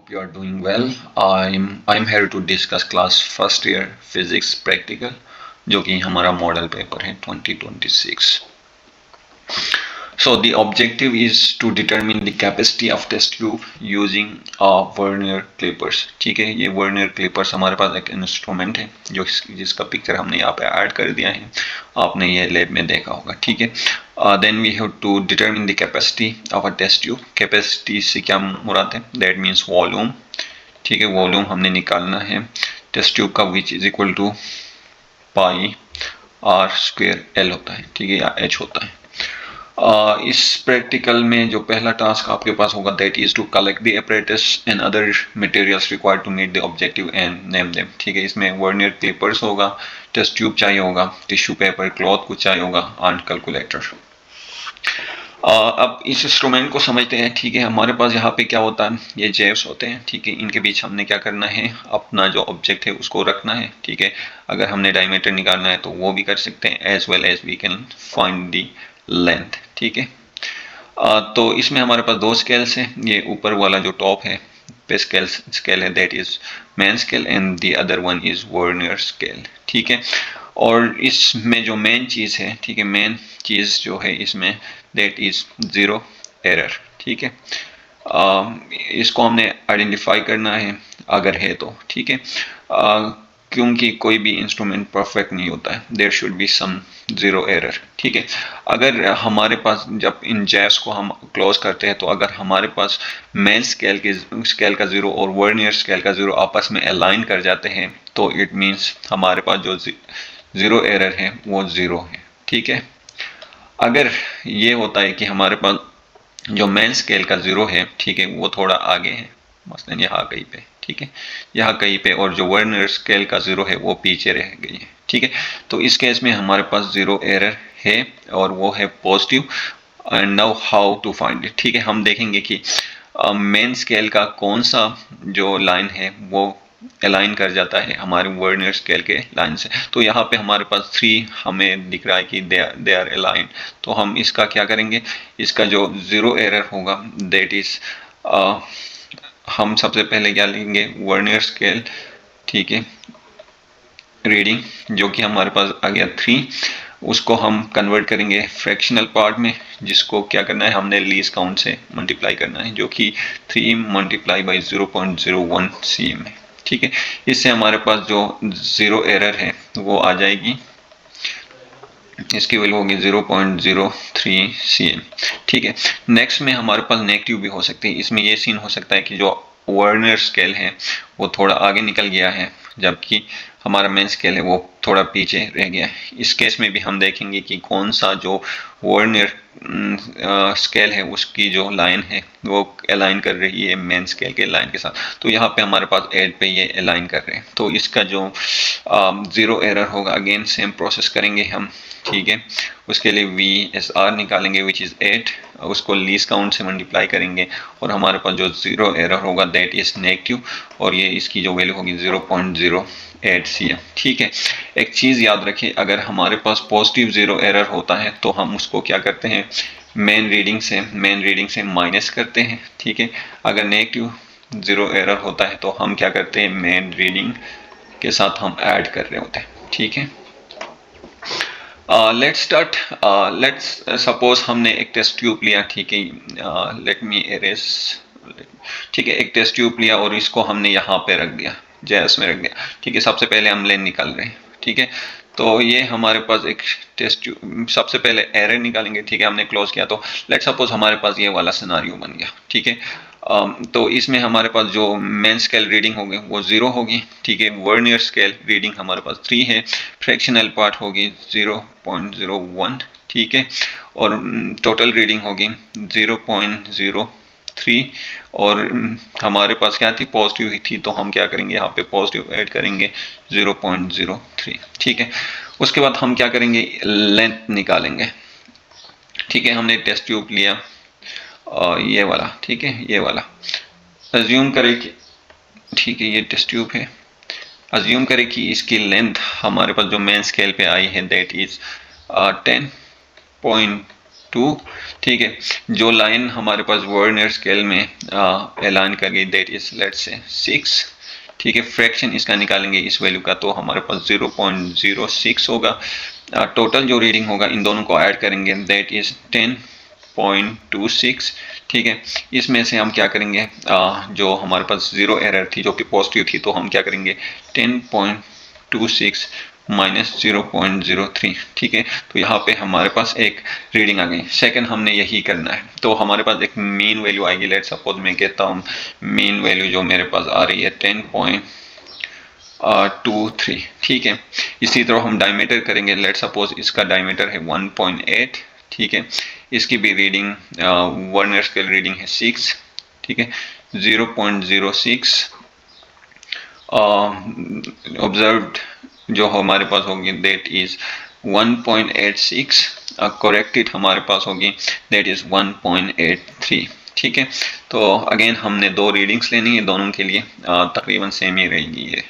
Hope you are doing well. I'm here to discuss class first year physics practical जो कि हमारा model paper है 2026. So the objective is to determine the capacity of test tube using Vernier calipers. ठीक है, ये Vernier calipers हमारे पास एक instrument है जिसका पिक्चर हमने यहाँ पे ऐड कर दिया है. आपने ये लैब में देखा होगा. ठीक है. Then we have to determine the capacity of a test tube. Capacity से क्या मुराद है? That means volume. ठीक है, वॉल्यूम हमने निकालना है टेस्ट ट्यूब का, which is equal to pi r square l होता है. ठीक है, या एच होता है. इस प्रैक्टिकल में जो पहला टास्क आपके पास होगा that is to collect the apparatus and other materials required to meet the objective and name them. ठीक है, इसमें वर्नियर क्लिपर्स होगा, टेस्ट ट्यूब चाहिए होगा, टिश्यू पेपर, क्लॉथ कुछ चाहिए होगा, एंड कैलकुलेटर. अब इस इंस्ट्रूमेंट को समझते हैं. ठीक है, हमारे पास यहाँ पे क्या होता है, ये जेव्स होते हैं. ठीक है, इनके बीच हमने क्या करना है, अपना जो ऑब्जेक्ट है उसको रखना है. ठीक है, अगर हमने डायमीटर निकालना है तो वो भी कर सकते हैं, as well as we can find the length. ठीक है, तो इसमें हमारे पास दो स्केल्स हैं. ये ऊपर वाला जो टॉप है पे स्केल है that is main scale and the other one is vernier scale. ठीक है, और इसमें जो मेन चीज़ है, ठीक है, मेन चीज़ जो है इसमें दैट इज जीरो एरर. ठीक है, इसको हमने आइडेंटिफाई करना है अगर है तो. ठीक है, क्योंकि कोई भी इंस्ट्रूमेंट परफेक्ट नहीं होता है, there should be some zero error. ठीक है, अगर हमारे पास जब इन जैव्स को हम क्लोज करते हैं तो अगर हमारे पास मेन स्केल का जीरो और वर्नियर स्केल का जीरो आपस में अलाइन कर जाते हैं तो इट मीन्स हमारे पास जो जीरो एरर है वो जीरो है. ठीक है, अगर ये होता है कि हमारे पास जो मेन स्केल का जीरो है, ठीक है, वो थोड़ा आगे है, मसलन यहाँ कहीं पे, ठीक है, यहाँ कहीं पे, और जो वर्नियर स्केल का जीरो है वो पीछे रह गई है. ठीक है, तो इस केस में हमारे पास जीरो एरर है और वो है positive. And now how to find it. ठीक है, हम देखेंगे कि मेन स्केल का कौन सा जो लाइन है वो अलाइन कर जाता है हमारे वर्नियर स्केल के लाइन से. तो यहाँ पे हमारे पास 3 हमें दिख रहा है कि दे आर अलाइन. तो हम इसका क्या करेंगे, इसका जो जीरो एरर होगा दैट इज हम सबसे पहले क्या लेंगे, वर्नियर स्केल. ठीक है, रीडिंग जो कि हमारे पास आ गया 3, उसको हम कन्वर्ट करेंगे फ्रैक्शनल पार्ट में, जिसको क्या करना है, हमने लीस्ट काउंट से मल्टीप्लाई करना है जो कि 3 मल्टीप्लाई बाई 0.01 cm है. ठीक है, इससे हमारे पास जो जीरो एरर है वो आ जाएगी, इसकी वैल्यू होगी 0.03 cm. ठीक है, नेक्स्ट में हमारे पास नेगेटिव भी हो सकती है. इसमें ये सीन हो सकता है कि जो वर्नियर स्केल है वो थोड़ा आगे निकल गया है जबकि हमारा मेन स्केल है वो थोड़ा पीछे रह गया है. इस केस में भी हम देखेंगे कि कौन सा जो वर्नियर स्केल है उसकी जो लाइन है वो अलाइन कर रही है मेन स्केल के लाइन के साथ. तो यहाँ पे हमारे पास 8 पे ये अलाइन कर रहे हैं. तो इसका जो जीरो एरर होगा, अगेन सेम प्रोसेस करेंगे हम. ठीक है, उसके लिए VSR निकालेंगे विच इज़ 8, उसको लीस्ट काउंट से मल्टीप्लाई करेंगे और हमारे पास जो जीरो एरर होगा दैट इज नेगेटिव, और ये इसकी जो वैल्यू होगी 0.08 cm. ठीक है, एक चीज़ याद रखिए, अगर हमारे पास पॉजिटिव जीरो एरर होता है तो हम उसको क्या करते हैं, मेन रीडिंग से माइनस करते हैं. ठीक है, अगर नेगेटिव जीरो एरर होता है तो हम क्या करते हैं, मेन रीडिंग के साथ हम ऐड कर रहे होते हैं. ठीक है, लेट्स स्टार्ट. लेट्स सपोज हमने एक टेस्ट ट्यूब लिया. ठीक है, लेट मी एरेज. ठीक है, एक टेस्ट ट्यूब लिया और इसको हमने यहाँ पे रख दिया, जैस में रख दिया. ठीक है, सबसे पहले हम लेन निकाल रहे हैं. ठीक है, तो ये हमारे पास एक टेस्ट ट्यूब, सबसे पहले एरर निकालेंगे. ठीक है, हमने क्लोज किया तो लेट सपोज हमारे पास ये वाला सिनारियो बन गया. ठीक है, तो इसमें हमारे पास जो मेन स्केल रीडिंग होगी वो 0 होगी. ठीक है, वर्नियर स्केल रीडिंग हमारे पास 3 है, फ्रैक्शनल पार्ट होगी 0.01. ठीक है, और टोटल रीडिंग होगी 0.03, और हमारे पास क्या थी, पॉजिटिव ही थी, तो हम क्या करेंगे, यहाँ पे पॉजिटिव ऐड करेंगे 0.03. ठीक है, उसके बाद हम क्या करेंगे, लेंथ निकालेंगे. ठीक है, हमने टेस्ट ट्यूब लिया ये वाला. ठीक है, ये वाला अज्यूम करें कि, ठीक है, ये टेस्ट ट्यूब है. अज्यूम करें कि इसकी लेंथ हमारे पास जो मेन स्केल पे आई है दैट इज 10.2 2, ठीक है। जो लाइन हमारे पास वर्नियर स्केल में ऐलान कर गई दैट इज लेट्स से 6, ठीक है। फ्रैक्शन इसका निकालेंगे इस वैल्यू का तो हमारे पास 0.06 होगा। टोटल जो रीडिंग होगा इन दोनों को ऐड करेंगे दैट इज 10.26, ठीक है। इसमें से हम क्या करेंगे, जो हमारे पास जीरो एरर थी जो कि पॉजिटिव थी, तो हम क्या करेंगे 10.26 माइनस 0.03, ठीक है। तो यहाँ पे हमारे पास एक रीडिंग आ गई। सेकंड हमने यही करना है, तो हमारे पास एक मीन वैल्यू आएगी। लेट सपोज मैं कहता हूँ मीन वैल्यू जो मेरे पास आ रही है 10.23, ठीक है। इसी तरह हम डायमीटर करेंगे। लेट सपोज इसका डायमीटर है 1.8, ठीक है। इसकी भी रीडिंग वर्नियर स्केल रीडिंग है 6, ठीक है। 0.06 ऑब्जर्व्ड जो हमारे पास होगी दैट इज 1.86, करेक्टेड हमारे पास होगी दैट इज 1.83, ठीक है। तो अगेन हमने दो रीडिंग्स लेनी है, दोनों के लिए तकरीबन सेम ही रहेगी ये,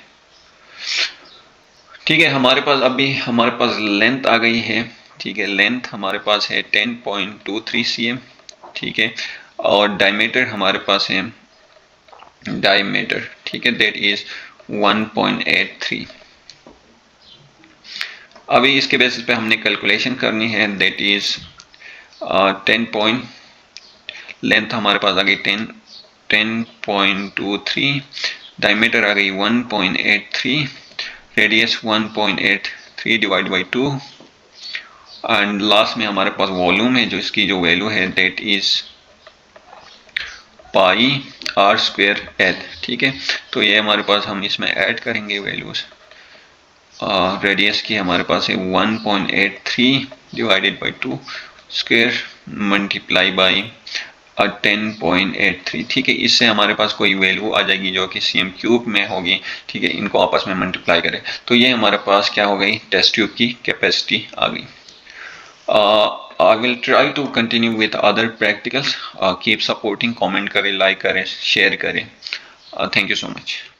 ठीक है। हमारे पास लेंथ आ गई है, ठीक है। लेंथ हमारे पास है 10.23 cm, ठीक है। और डायमीटर हमारे पास है डायमीटर, ठीक है, दैट इज 1.83। अभी इसके बेसिस पे हमने कैलकुलेशन करनी है दैट इज 10 पॉइंट, लेंथ हमारे पास आ गई 10.23, डायमीटर आ गई 1.83, radius 1.83 divide by 2, and last में हमारे पास वॉल्यूम है जो इसकी जो वैल्यू है that is pi r square l, ठीक है। तो ये हमारे पास हम इसमें ऐड करेंगे वैल्यूज। रेडियस की हमारे पास है 1.83 divided by 2 square multiply by 10.83, ठीक है। इससे हमारे पास कोई वैल्यू आ जाएगी जो कि cm क्यूब में होगी, ठीक है। इनको आपस में मल्टीप्लाई करें तो ये हमारे पास क्या हो गई, टेस्ट ट्यूब की कैपेसिटी आ गई। I will try to continue with other practicals. Keep supporting, comment करें, like करें, share करें. Thank you so much.